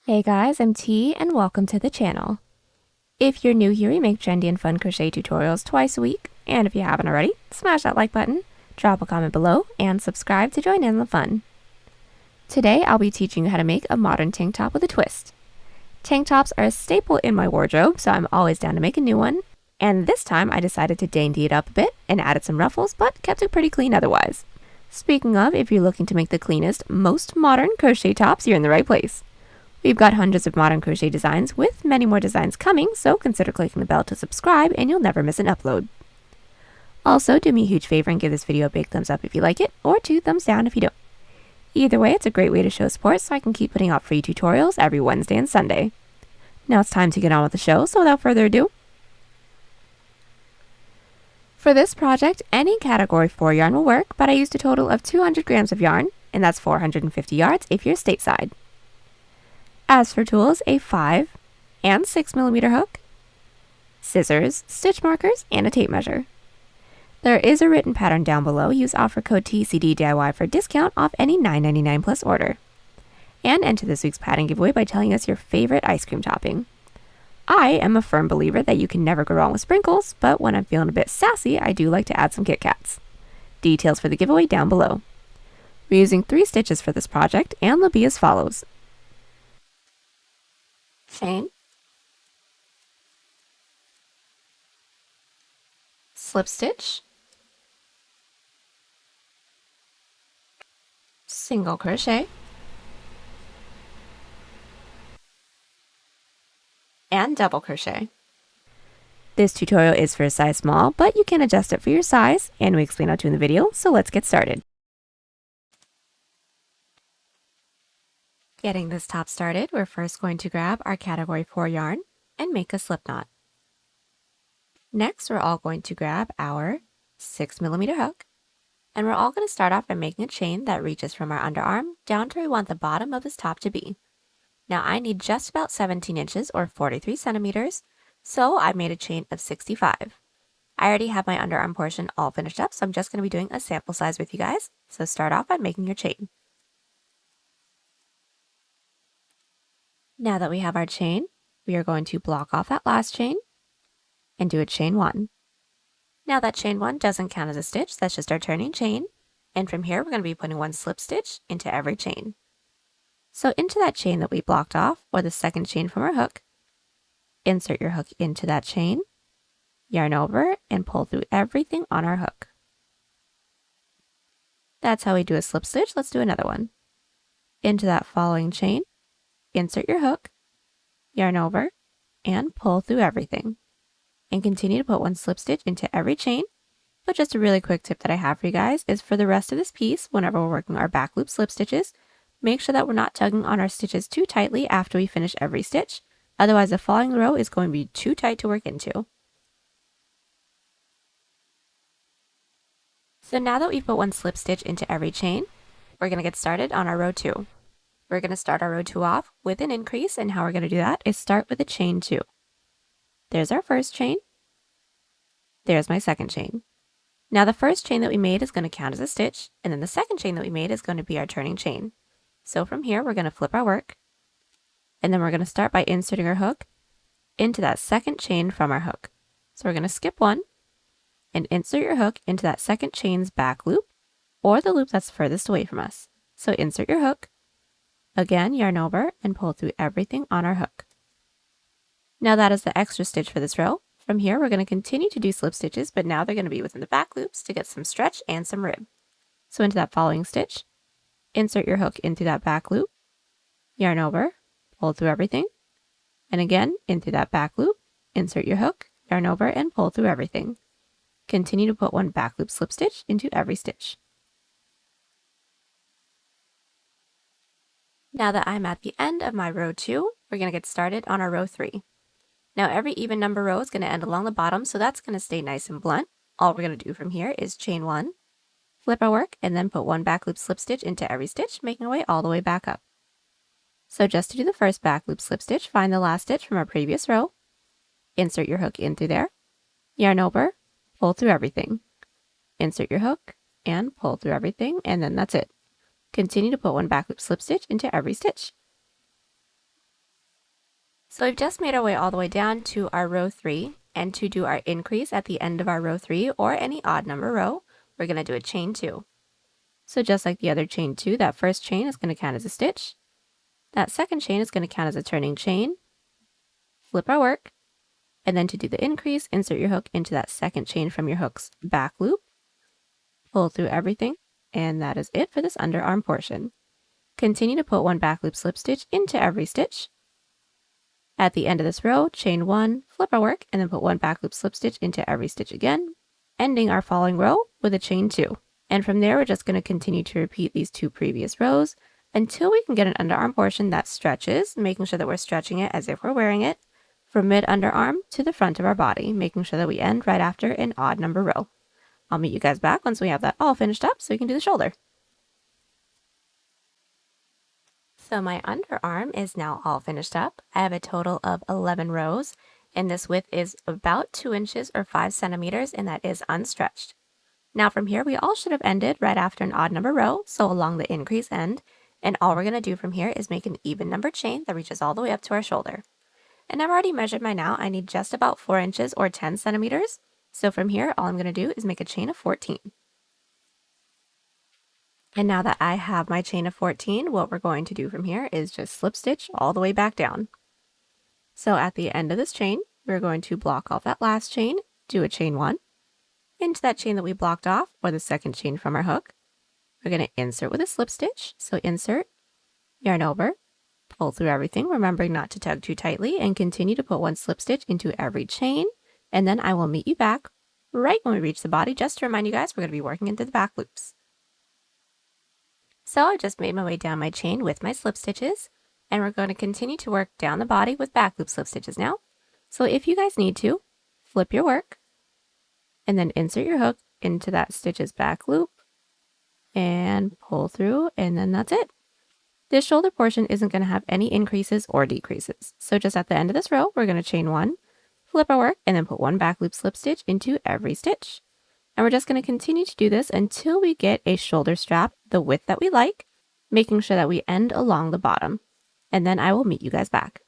Hey guys, I'm T and welcome to the channel. If you're new here, we make trendy and fun crochet tutorials twice a week, and if you haven't already, smash that like button, drop a comment below, and subscribe to join in the fun. Today I'll be teaching you how to make a modern tank top with a twist. Tank tops are a staple in my wardrobe, so I'm always down to make a new one, and this time I decided to dainty it up a bit and added some ruffles, but kept it pretty clean otherwise. Speaking of, if you're looking to make the cleanest, most modern crochet tops, you're in the right place. We've got hundreds of modern crochet designs with many more designs coming, so consider clicking the bell to subscribe and you'll never miss an upload. Also, do me a huge favor and give this video a big thumbs up if you like it, or 2 thumbs down if you don't. Either way, it's a great way to show support so I can keep putting out free tutorials every Wednesday and Sunday. Now it's time to get on with the show, so without further ado. For this project, any category 4 yarn will work, but I used a total of 200 grams of yarn, and that's 450 yards if you're stateside. As for tools, a 5 and 6mm hook, scissors, stitch markers, and a tape measure. There is a written pattern down below. Use offer code TCDDIY for a discount off any $9.99 plus order. And enter this week's pattern giveaway by telling us your favorite ice cream topping. I am a firm believer that you can never go wrong with sprinkles, but when I'm feeling a bit sassy, I do like to add some Kit Kats. Details for the giveaway down below. We're using 3 stitches for this project, and they'll be as follows. Chain, slip stitch, single crochet, and double crochet. This tutorial is for a size small, but you can adjust it for your size, and we explain how to in the video, so let's get started. Getting this top started, we're first going to grab our category 4 yarn and make a slip knot. Next, we're all going to grab our 6mm hook, and we're all going to start off by making a chain that reaches from our underarm down to where we want the bottom of this top to be. Now I need just about 17 inches or 43 centimeters, so I made a chain of 65. I already have my underarm portion all finished up, so I'm just going to be doing a sample size with you guys. So start off by making your chain. Now that we have our chain, we are going to block off that last chain and do a chain 1. Now that chain 1 doesn't count as a stitch, that's just our turning chain. And from here, we're going to be putting 1 slip stitch into every chain. So into that chain that we blocked off, or the second chain from our hook, insert your hook into that chain, yarn over, and pull through everything on our hook. That's how we do a slip stitch. Let's do another one. Into that following chain, insert your hook, yarn over, and pull through everything. And continue to put 1 slip stitch into every chain. But just a really quick tip that I have for you guys is for the rest of this piece, whenever we're working our back loop slip stitches, make sure that we're not tugging on our stitches too tightly after we finish every stitch. Otherwise, the following row is going to be too tight to work into. So now that we've put 1 slip stitch into every chain, we're going to get started on our row 2. We're going to start our row 2 off with an increase, and how we're going to do that is start with a chain 2. There's our first chain. There's my second chain. Now the first chain that we made is going to count as a stitch, and then the second chain that we made is going to be our turning chain. So from here, we're going to flip our work, and then we're going to start by inserting our hook into that second chain from our hook. So we're going to skip 1 and insert your hook into that second chain's back loop, or the loop that's furthest away from us. So insert your hook, again yarn over, and pull through everything on our hook. Now that is the extra stitch for this row. From here, we're going to continue to do slip stitches, but now they're going to be within the back loops to get some stretch and some rib. So into that following stitch, insert your hook into that back loop, yarn over, pull through everything, and again, into that back loop, insert your hook, yarn over, and pull through everything. Continue to put 1 back loop slip stitch into every stitch. Now that I'm at the end of my row 2, we're going to get started on our row 3. Now every even number row is going to end along the bottom, so that's going to stay nice and blunt. All we're going to do from here is chain 1, flip our work, and then put 1 back loop slip stitch into every stitch, making our way all the way back up. So just to do the first back loop slip stitch, find the last stitch from our previous row, insert your hook in through there, yarn over, pull through everything, insert your hook, and pull through everything, and then that's it. Continue to put 1 back loop slip stitch into every stitch. So we've just made our way all the way down to our row 3, and to do our increase at the end of our row 3 or any odd number row, we're going to do a chain 2. So just like the other chain 2, that first chain is going to count as a stitch. That second chain is going to count as a turning chain. Flip our work, and then to do the increase, insert your hook into that second chain from your hook's back loop. Pull through everything, and that is it for this underarm portion. Continue to put one back loop slip stitch into every stitch. At the end of this row, chain 1, flip our work, and then put one back loop slip stitch into every stitch again, ending our following row with a chain 2. And from there, we're just going to continue to repeat these 2 previous rows until we can get an underarm portion that stretches, making sure that we're stretching it as if we're wearing it, from mid underarm to the front of our body, making sure that we end right after an odd number row. I'll meet you guys back once we have that all finished up so we can do the shoulder. So my underarm is now all finished up. I have a total of 11 rows, and this width is about 2 inches or 5 centimeters, and that is unstretched. Now from here, we all should have ended right after an odd number row, so along the increase end, and all we're going to do from here is make an even number chain that reaches all the way up to our shoulder. And I've already measured mine out. I need just about 4 inches or 10 centimeters. So from here, all I'm going to do is make a chain of 14. And now that I have my chain of 14, what we're going to do from here is just slip stitch all the way back down. So at the end of this chain, we're going to block off that last chain, do a chain 1, into that chain that we blocked off, or the second chain from our hook. We're going to insert with a slip stitch. So insert, yarn over, pull through everything, remembering not to tug too tightly, and continue to put one slip stitch into every chain. And then I will meet you back right when we reach the body, just to remind you guys we're going to be working into the back loops. So I just made my way down my chain with my slip stitches, and we're going to continue to work down the body with back loop slip stitches now. So if you guys need to, flip your work, and then insert your hook into that stitch's back loop, and pull through, and then that's it. This shoulder portion isn't going to have any increases or decreases. So just at the end of this row, we're going to chain 1, flip our work, and then put one back loop slip stitch into every stitch. And we're just going to continue to do this until we get a shoulder strap the width that we like, making sure that we end along the bottom. And then I will meet you guys back.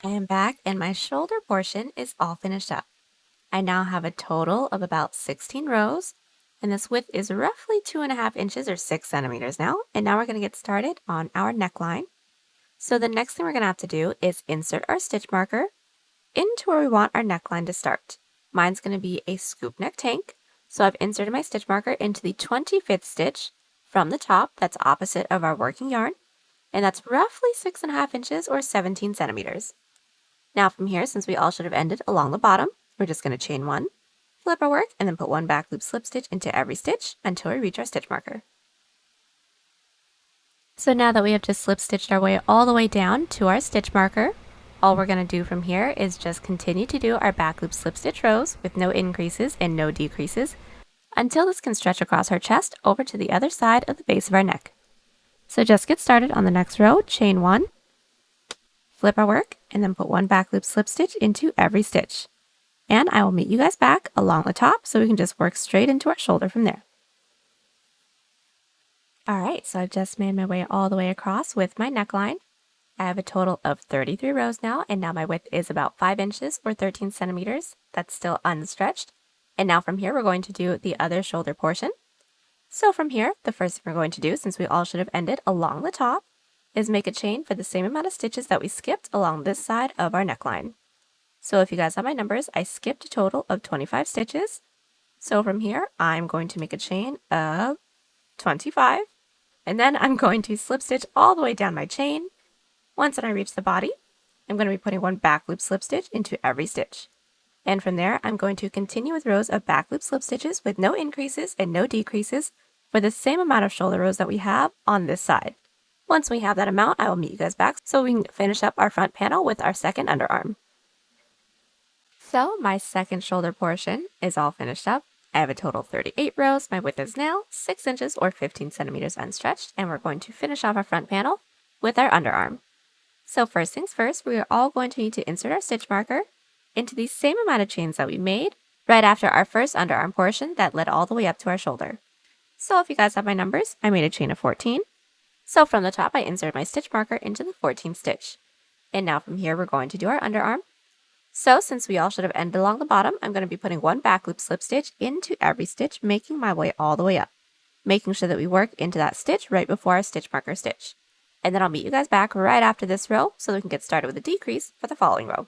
I am back, and my shoulder portion is all finished up. I now have a total of about 16 rows, and this width is roughly 2.5 inches or 6 centimeters now. And now we're going to get started on our neckline. So the next thing we're going to have to do is insert our stitch marker into where we want our neckline to start. Mine's going to be a scoop neck tank. So I've inserted my stitch marker into the 25th stitch from the top that's opposite of our working yarn. And that's roughly 6.5 inches or 17 centimeters. Now from here, since we all should have ended along the bottom, we're just going to chain 1, flip our work, and then put one back loop slip stitch into every stitch until we reach our stitch marker. So now that we have just slip stitched our way all the way down to our stitch marker, all we're going to do from here is just continue to do our back loop slip stitch rows with no increases and no decreases until this can stretch across our chest over to the other side of the base of our neck. So just get started on the next row, chain 1, flip our work, and then put one back loop slip stitch into every stitch. And I will meet you guys back along the top so we can just work straight into our shoulder from there. Alright, so I've just made my way all the way across with my neckline. I have a total of 33 rows now, and now my width is about 5 inches or 13 centimeters. That's still unstretched. And now from here, we're going to do the other shoulder portion. So from here, the first thing we're going to do, since we all should have ended along the top, is make a chain for the same amount of stitches that we skipped along this side of our neckline. So if you guys have my numbers, I skipped a total of 25 stitches. So from here, I'm going to make a chain of 25, and then I'm going to slip stitch all the way down my chain. Once I reach the body, I'm going to be putting one back loop slip stitch into every stitch. And from there, I'm going to continue with rows of back loop slip stitches with no increases and no decreases for the same amount of shoulder rows that we have on this side. Once we have that amount, I will meet you guys back so we can finish up our front panel with our second underarm. So my second shoulder portion is all finished up. I have a total of 38 rows. My width is now 6 inches or 15 centimeters unstretched, and we're going to finish off our front panel with our underarm. So first things first, we are all going to need to insert our stitch marker into the same amount of chains that we made right after our first underarm portion that led all the way up to our shoulder. So if you guys have my numbers, I made a chain of 14. So from the top, I insert my stitch marker into the 14th stitch. And now from here, we're going to do our underarm. So since we all should have ended along the bottom, I'm going to be putting one back loop slip stitch into every stitch, making my way all the way up, making sure that we work into that stitch right before our stitch marker stitch. And then I'll meet you guys back right after this row so we can get started with a decrease for the following row.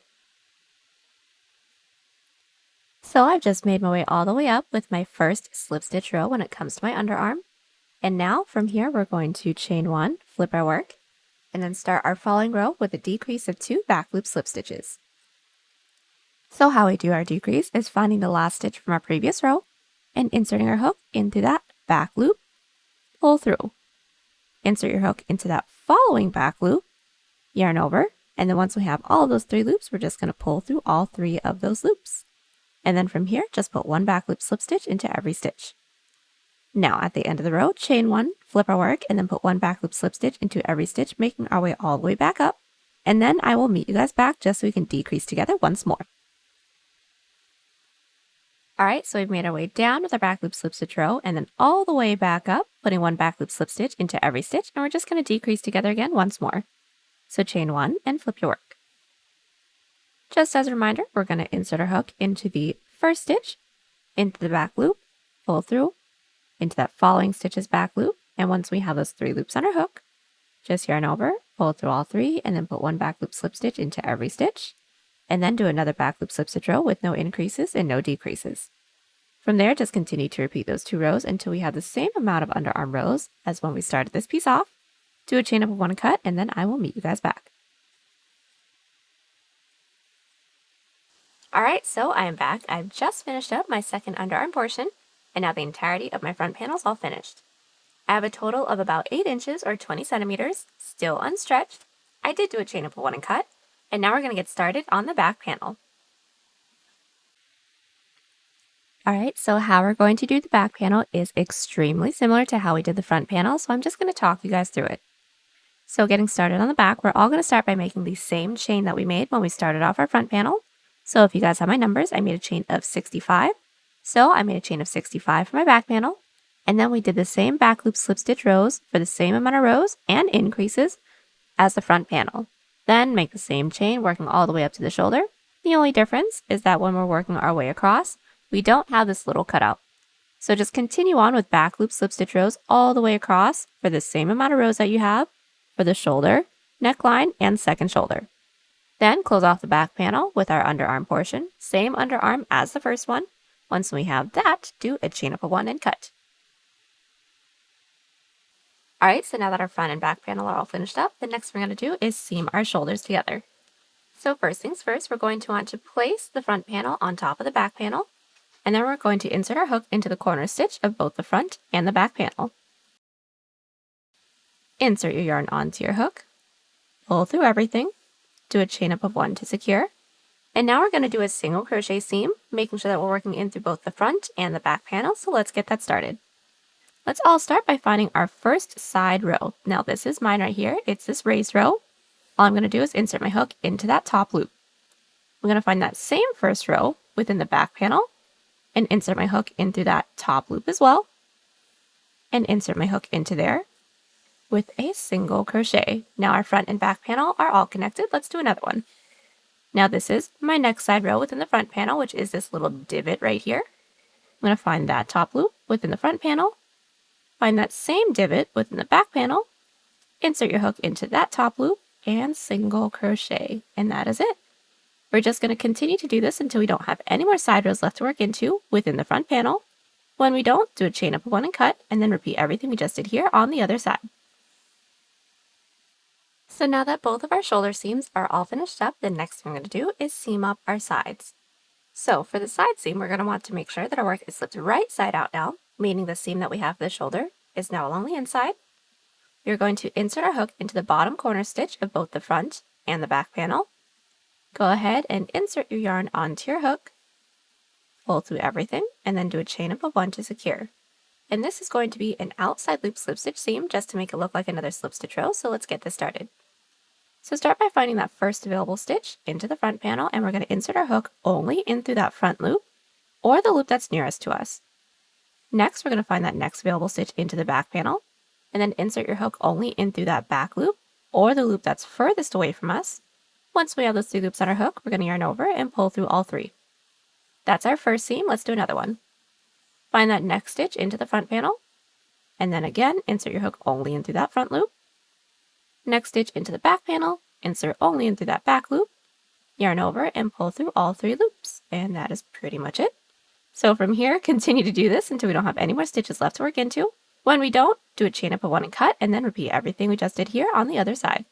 So I've just made my way all the way up with my first slip stitch row when it comes to my underarm. And now from here, we're going to chain 1, flip our work, and then start our following row with a decrease of 2 back loop slip stitches. So how we do our decrease is finding the last stitch from our previous row and inserting our hook into that back loop, pull through. Insert your hook into that following back loop, yarn over, and then once we have all of those 3 loops, we're just going to pull through all 3 of those loops. And then from here, just put 1 back loop slip stitch into every stitch. Now at the end of the row, chain 1, flip our work, and then put 1 back loop slip stitch into every stitch, making our way all the way back up. And then I will meet you guys back just so we can decrease together once more. Alright, so we've made our way down with our back loop slip stitch row, and then all the way back up, putting 1 back loop slip stitch into every stitch, and we're just going to decrease together again once more. So chain 1 and flip your work. Just as a reminder, we're going to insert our hook into the first stitch, into the back loop, pull through, into that following stitch's back loop, and once we have those 3 loops on our hook, just yarn over, pull through all 3, and then put 1 back loop slip stitch into every stitch, and then do another back loop slip stitch row with no increases and no decreases. From there, just continue to repeat those 2 rows until we have the same amount of underarm rows as when we started this piece off. Do a chain up of 1 cut, and then I will meet you guys back. Alright, so I am back. I've just finished up my second underarm portion, and now the entirety of my front panel is all finished. I have a total of about 8 inches or 20 centimeters, still unstretched. I did do a chain up of 1 and cut, and now we're going to get started on the back panel. Alright, so how we're going to do the back panel is extremely similar to how we did the front panel, so I'm just going to talk you guys through it. So getting started on the back, we're all going to start by making the same chain that we made when we started off our front panel. So if you guys have my numbers, I made a chain of 65. So I made a chain of 65 for my back panel, and then we did the same back loop slip stitch rows for the same amount of rows and increases as the front panel. Then make the same chain working all the way up to the shoulder. The only difference is that when we're working our way across, we don't have this little cutout. So just continue on with back loop slip stitch rows all the way across for the same amount of rows that you have for the shoulder, neckline, and second shoulder. Then close off the back panel with our underarm portion, same underarm as the first one. Once we have that, do a chain up of 1 and cut. Alright, so now that our front and back panel are all finished up, the next thing we're going to do is seam our shoulders together. So first things first, we're going to want to place the front panel on top of the back panel, and then we're going to insert our hook into the corner stitch of both the front and the back panel. Insert your yarn onto your hook, pull through everything, do a chain up of 1 to secure, and now we're going to do a single crochet seam, making sure that we're working in through both the front and the back panel, so let's get that started. Let's all start by finding our first side row. Now this is mine right here, it's this raised row. All I'm going to do is insert my hook into that top loop. I'm going to find that same first row within the back panel, and insert my hook in through that top loop as well, and insert my hook into there with a single crochet. Now our front and back panel are all connected. Let's do another one. Now this is my next side row within the front panel, which is this little divot right here. I'm going to find that top loop within the front panel, find that same divot within the back panel, insert your hook into that top loop, and single crochet, and that is it. We're just going to continue to do this until we don't have any more side rows left to work into within the front panel. When we don't, do a chain up of 1 and cut, and then repeat everything we just did here on the other side. So now that both of our shoulder seams are all finished up, the next thing we're going to do is seam up our sides. So for the side seam, we're going to want to make sure that our work is slipped right side out now, meaning the seam that we have for the shoulder is now along the inside. We're going to insert our hook into the bottom corner stitch of both the front and the back panel. Go ahead and insert your yarn onto your hook, pull through everything, and then do a chain up of 1 to secure. And this is going to be an outside loop slip stitch seam just to make it look like another slip stitch row, so let's get this started. So start by finding that first available stitch into the front panel, and we're going to insert our hook only in through that front loop, or the loop that's nearest to us. Next, we're going to find that next available stitch into the back panel, and then insert your hook only in through that back loop or the loop that's furthest away from us. Once we have those 3 loops on our hook, we're going to yarn over and pull through all 3. That's our first seam. Let's do another one. Find that next stitch into the front panel, and then again, insert your hook only in through that front loop. Next stitch into the back panel, insert only in through that back loop, yarn over and pull through all 3 loops, and that is pretty much it. So from here, continue to do this until we don't have any more stitches left to work into. When we don't, do a chain up of 1 and cut, and then repeat everything we just did here on the other side.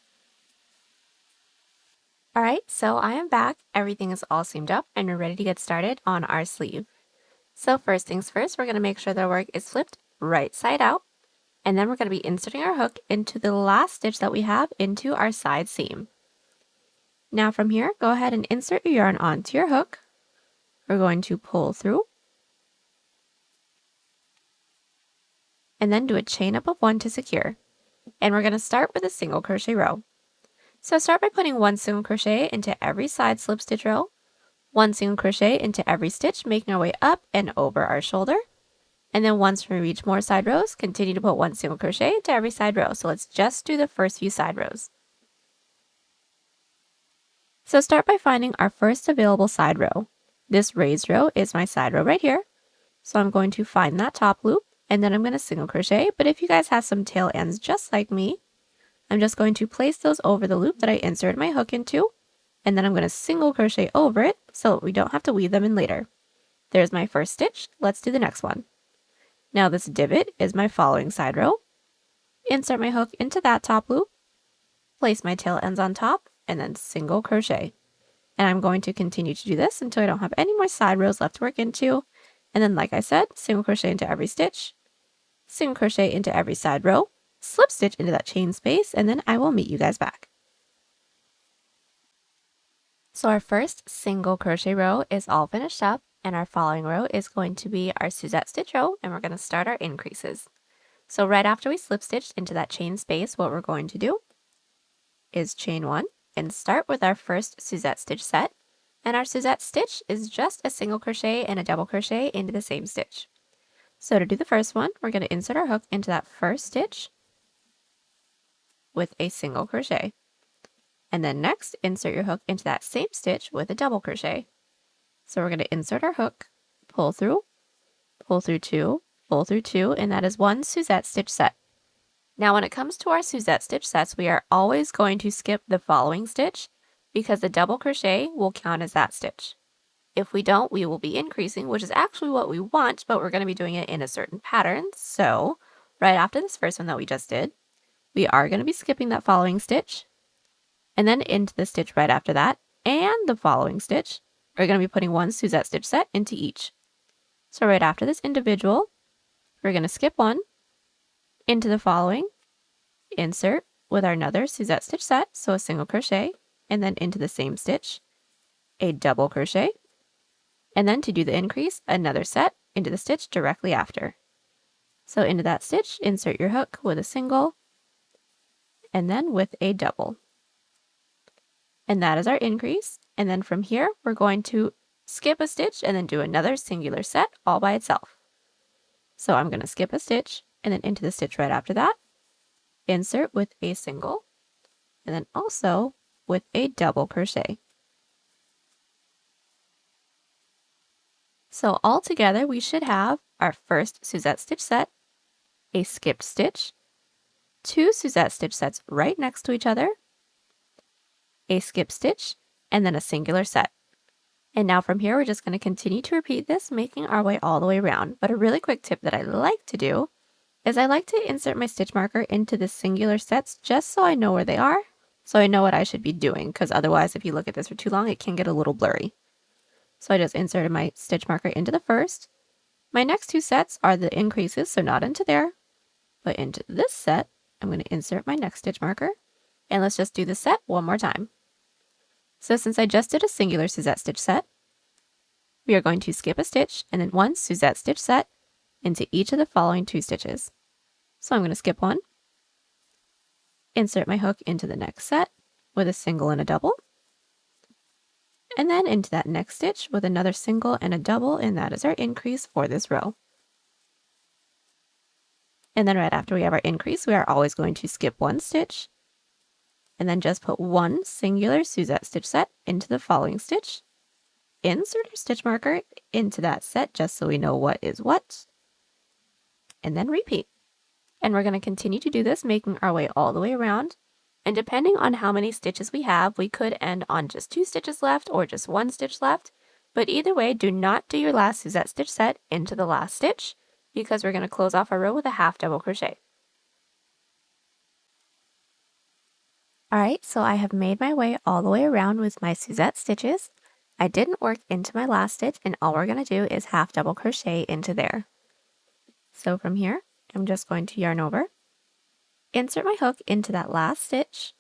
Alright, so I am back. Everything is all seamed up, and we're ready to get started on our sleeve. So first things first, we're going to make sure the work is flipped right side out, and then we're going to be inserting our hook into the last stitch that we have into our side seam. Now from here, go ahead and insert your yarn onto your hook. We're going to pull through, and then do a chain up of 1 to secure. And we're going to start with a single crochet row. So start by putting 1 single crochet into every side slip stitch row, 1 single crochet into every stitch, making our way up and over our shoulder. And then once we reach more side rows, continue to put 1 single crochet into every side row. So let's just do the first few side rows. So start by finding our first available side row. This raised row is my side row right here. So I'm going to find that top loop, and then I'm going to single crochet. But if you guys have some tail ends just like me, I'm just going to place those over the loop that I inserted my hook into, and then I'm going to single crochet over it so we don't have to weave them in later. There's my first stitch. Let's do the next one. Now this divot is my following side row. Insert my hook into that top loop, place my tail ends on top, and then single crochet. And I'm going to continue to do this until I don't have any more side rows left to work into. And then, like I said, single crochet into every stitch, single crochet into every side row, slip stitch into that chain space, and then I will meet you guys back. So our first single crochet row is all finished up, and our following row is going to be our Suzette stitch row, and we're going to start our increases. So right after we slip stitched into that chain space, what we're going to do is chain 1 and start with our first Suzette stitch set. And our Suzette stitch is just a single crochet and a double crochet into the same stitch. So to do the first one, we're going to insert our hook into that first stitch with a single crochet. And then next, insert your hook into that same stitch with a double crochet. So we're going to insert our hook, pull through 2, pull through 2, and that is 1 Suzette stitch set. Now when it comes to our Suzette stitch sets, we are always going to skip the following stitch because the double crochet will count as that stitch. If we don't, we will be increasing, which is actually what we want, but we're going to be doing it in a certain pattern. So right after this first one that we just did, we are going to be skipping that following stitch, and then into the stitch right after that, and the following stitch, we're going to be putting 1 Suzette stitch set into each. So right after this individual, we're going to skip 1, into the following, insert with our another Suzette stitch set, so a single crochet, and then into the same stitch, a double crochet, and then to do the increase, another set into the stitch directly after. So into that stitch, insert your hook with a single, and then with a double. And that is our increase. And then from here, we're going to skip a stitch and then do another singular set all by itself. So I'm going to skip a stitch and then into the stitch right after that, insert with a single, and then also with a double crochet. So all together, we should have our first Suzette stitch set, a skipped stitch, 2 Suzette stitch sets right next to each other, a skip stitch, and then a singular set. And now from here, we're just going to continue to repeat this, making our way all the way around. But a really quick tip that I like to do is I like to insert my stitch marker into the singular sets just so I know where they are, so I know what I should be doing, because otherwise if you look at this for too long, it can get a little blurry. So I just inserted my stitch marker into the first. My next 2 sets are the increases, so not into there, but into this set, I'm going to insert my next stitch marker. And let's just do the set one more time. So since I just did a singular Suzette stitch set, we are going to skip a stitch and then 1 Suzette stitch set into each of the following 2 stitches. So I'm going to skip 1, insert my hook into the next set with a single and a double, and then into that next stitch with another single and a double, and that is our increase for this row. And then right after we have our increase, we are always going to skip one stitch and then just put one singular Suzette stitch set into the following stitch. Insert our stitch marker into that set just so we know what is what, and then repeat. And we're going to continue to do this, making our way all the way around. And depending on how many stitches we have, we could end on just 2 stitches left or just 1 stitch left. But either way, do not do your last Suzette stitch set into the last stitch because we're going to close off our row with a half double crochet. Alright, so I have made my way all the way around with my Suzette stitches. I didn't work into my last stitch, and all we're going to do is half double crochet into there. So from here, I'm just going to yarn over, insert my hook into that last stitch,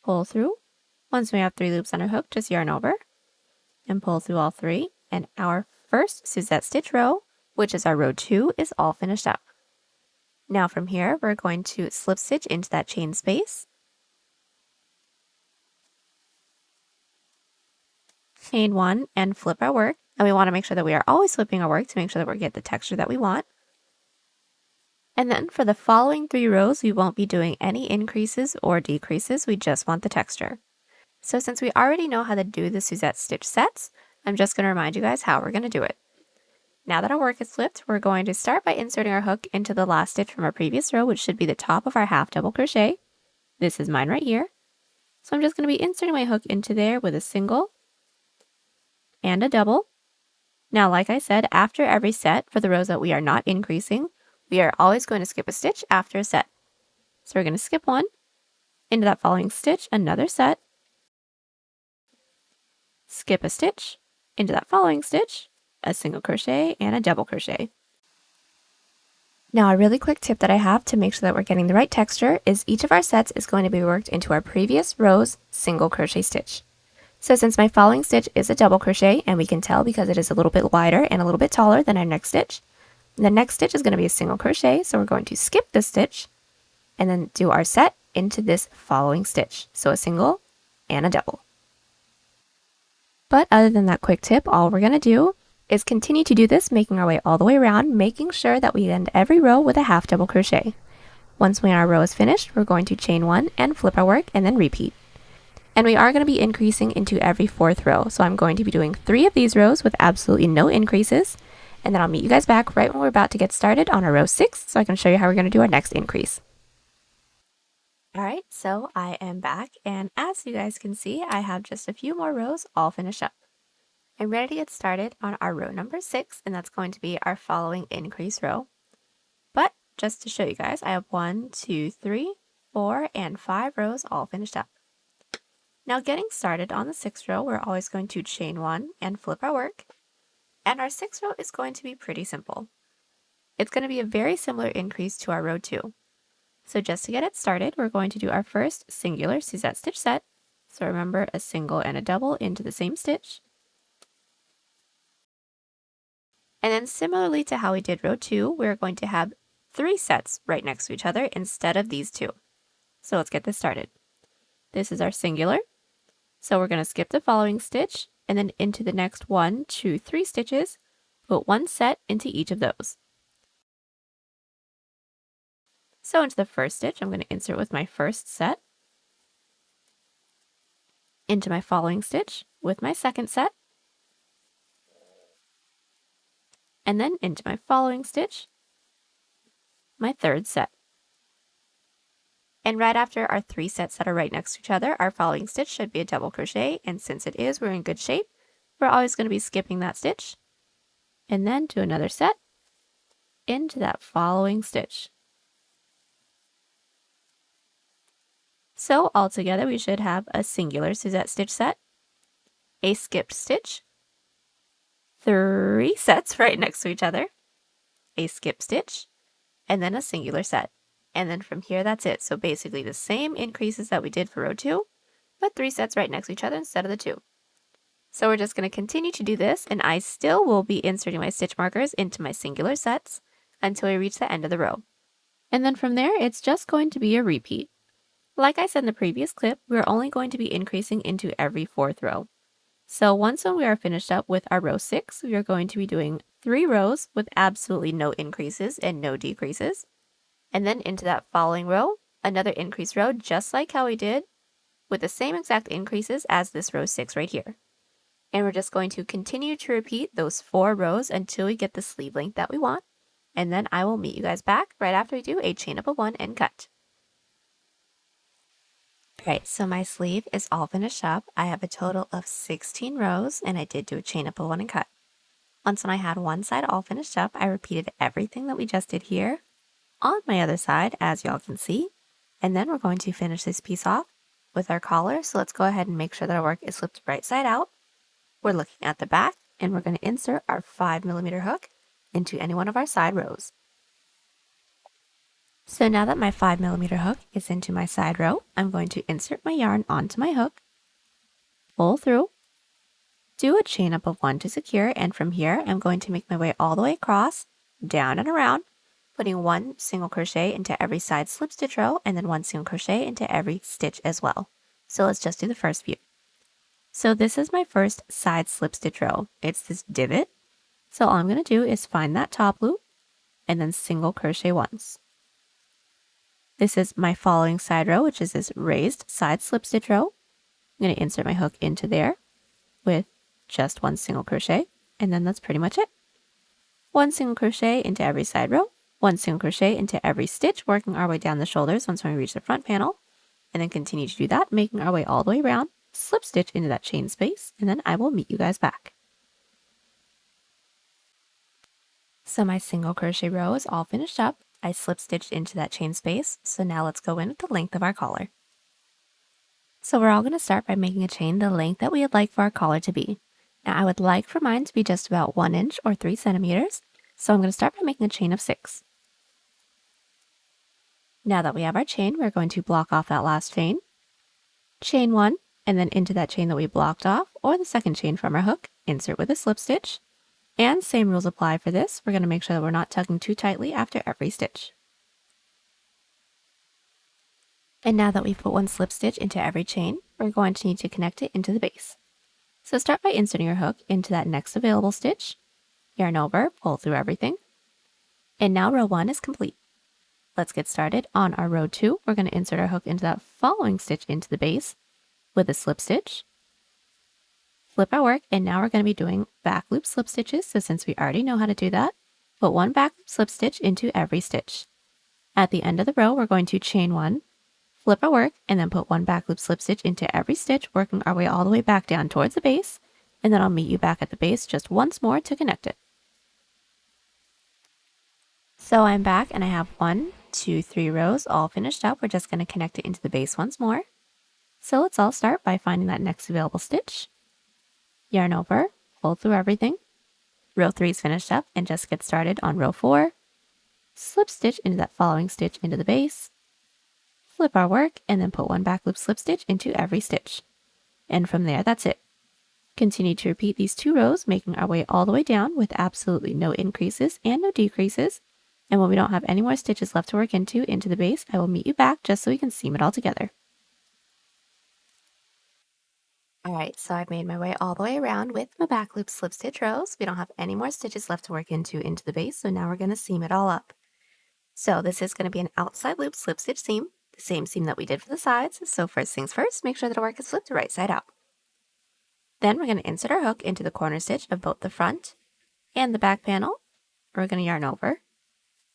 pull through. Once we have 3 loops on our hook, just yarn over and pull through all 3, and our first Suzette stitch row, which is our row 2, is all finished up. Now from here, we're going to slip stitch into that chain space, chain 1, and flip our work. And we want to make sure that we are always flipping our work to make sure that we get the texture that we want. And then for the following 3 rows, we won't be doing any increases or decreases. We just want the texture. So since we already know how to do the Suzette stitch sets, I'm just going to remind you guys how we're going to do it. Now that our work is flipped, we're going to start by inserting our hook into the last stitch from our previous row, which should be the top of our half double crochet. This is mine right here. So I'm just going to be inserting my hook into there with a single and a double. Now, like I said, after every set, for the rows that we are not increasing, we are always going to skip a stitch after a set. So we're going to skip one, into that following stitch, another set, skip a stitch, into that following stitch, a single crochet, and a double crochet. Now, a really quick tip that I have to make sure that we're getting the right texture is each of our sets is going to be worked into our previous row's single crochet stitch. So since my following stitch is a double crochet, and we can tell because it is a little bit wider and a little bit taller than our next stitch, the next stitch is going to be a single crochet, so we're going to skip this stitch and then do our set into this following stitch. So a single and a double. But other than that quick tip, all we're going to do is continue to do this, making our way all the way around, making sure that we end every row with a half double crochet. Once our row is finished, we're going to chain 1 and flip our work and then repeat. And we are going to be increasing into every 4th row. So I'm going to be doing 3 of these rows with absolutely no increases. And then I'll meet you guys back right when we're about to get started on our row 6 so I can show you how we're going to do our next increase. Alright, so I am back, and as you guys can see, I have just a few more rows all finished up. I'm ready to get started on our row number 6, and that's going to be our following increase row. But just to show you guys, I have 1, 2, 3, 4, and 5 rows all finished up. Now getting started on the 6th row, we're always going to chain 1 and flip our work. And our 6th row is going to be pretty simple. It's going to be a very similar increase to our row 2. So just to get it started, we're going to do our first singular Suzette stitch set. So remember, a single and a double into the same stitch. And then similarly to how we did row 2, we're going to have 3 sets right next to each other instead of these 2. So let's get this started. This is our singular. So we're going to skip the following stitch and then into the next 1, 2, 3 stitches, put 1 set into each of those. So into the first stitch, I'm going to insert with my first set, into my following stitch with my second set, and then into my following stitch, my third set. And right after our 3 sets that are right next to each other, our following stitch should be a double crochet, and since it is, we're in good shape. We're always going to be skipping that stitch, and then do another set into that following stitch. So altogether, we should have a singular Suzette stitch set, a skipped stitch, 3 sets right next to each other, a skip stitch, and then a singular set. And then from here, that's it. So basically the same increases that we did for row 2, but 3 sets right next to each other instead of the 2. So we're just going to continue to do this, and I still will be inserting my stitch markers into my singular sets until we reach the end of the row. And then from there, it's just going to be a repeat. Like I said in the previous clip, we're only going to be increasing into every 4th row. So once we are finished up with our row 6, we are going to be doing 3 rows with absolutely no increases and no decreases. And then into that following row, another increase row, just like how we did with the same exact increases as this row 6 right here. And we're just going to continue to repeat those 4 rows until we get the sleeve length that we want. And then I will meet you guys back right after we do a chain up of 1 and cut. Alright, so my sleeve is all finished up. I have a total of 16 rows and I did do a chain up of 1 and cut. Once when I had one side all finished up, I repeated everything that we just did here on my other side, as y'all can see. And then we're going to finish this piece off with our collar. So let's go ahead and make sure that our work is flipped right side out. We're looking at the back and we're going to insert our 5mm hook into any one of our side rows. So now that my 5mm hook is into my side row, I'm going to insert my yarn onto my hook, pull through, do a chain up of 1 to secure, and from here I'm going to make my way all the way across, down and around, putting 1 single crochet into every side slip stitch row and then 1 single crochet into every stitch as well. So let's just do the first few. So this is my first side slip stitch row. It's this divot. So all I'm going to do is find that top loop and then single crochet once. This is my following side row, which is this raised side slip stitch row. I'm going to insert my hook into there with just 1 single crochet, and then that's pretty much it. 1 single crochet into every side row, 1 single crochet into every stitch, working our way down the shoulders once we reach the front panel, and then continue to do that, making our way all the way around, slip stitch into that chain space, and then I will meet you guys back. So my single crochet row is all finished up. I slip stitched into that chain space, so now let's go in with the length of our collar. So we're all going to start by making a chain the length that we would like for our collar to be. Now I would like for mine to be just about 1 inch or 3 centimeters, so I'm going to start by making a chain of 6. Now that we have our chain, we're going to block off that last chain, chain 1, and then into that chain that we blocked off, or the second chain from our hook, insert with a slip stitch. And same rules apply for this. We're going to make sure that we're not tugging too tightly after every stitch. And now that we've put 1 slip stitch into every chain, we're going to need to connect it into the base. So start by inserting your hook into that next available stitch, yarn over, pull through everything, and now row 1 is complete. Let's get started. On our row 2, we're going to insert our hook into that following stitch into the base with a slip stitch, flip our work, and now we're going to be doing back loop slip stitches. So since we already know how to do that, put 1 back loop slip stitch into every stitch. At the end of the row, we're going to chain 1, flip our work, and then put 1 back loop slip stitch into every stitch, working our way all the way back down towards the base, and then I'll meet you back at the base just once more to connect it. So I'm back and I have 1, 2, 3 rows all finished up. We're just going to connect it into the base once more. So let's all start by finding that next available stitch, yarn over, pull through everything. Row 3 is finished up, and just get started on row 4. Slip stitch into that following stitch into the base, flip our work, and then put 1 back loop slip stitch into every stitch. And from there, that's it. Continue to repeat these 2 rows, making our way all the way down with absolutely no increases and no decreases. And when we don't have any more stitches left to work into the base, I will meet you back just so we can seam it all together. Alright, so I've made my way all the way around with my back loop slip stitch rows. We don't have any more stitches left to work into the base, so now we're going to seam it all up. So this is going to be an outside loop slip stitch seam, the same seam that we did for the sides. So first things first, make sure that our work is flipped right side out. Then we're going to insert our hook into the corner stitch of both the front and the back panel. We're going to yarn over,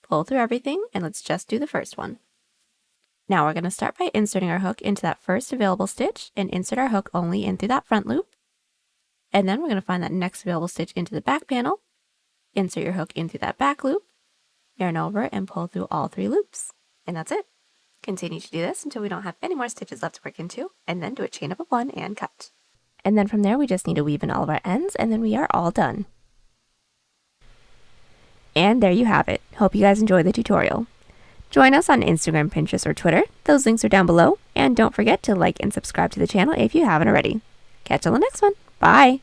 pull through everything, and let's just do the first one. Now we're going to start by inserting our hook into that first available stitch and insert our hook only in through that front loop. And then we're going to find that next available stitch into the back panel, insert your hook into that back loop, yarn over, and pull through all 3 loops. And that's it. Continue to do this until we don't have any more stitches left to work into, and then do a chain up of 1 and cut. And then from there we just need to weave in all of our ends, and then we are all done. And there you have it. Hope you guys enjoyed the tutorial. Join us on Instagram, Pinterest, or Twitter. Those links are down below. And don't forget to like and subscribe to the channel if you haven't already. Catch you on the next one. Bye!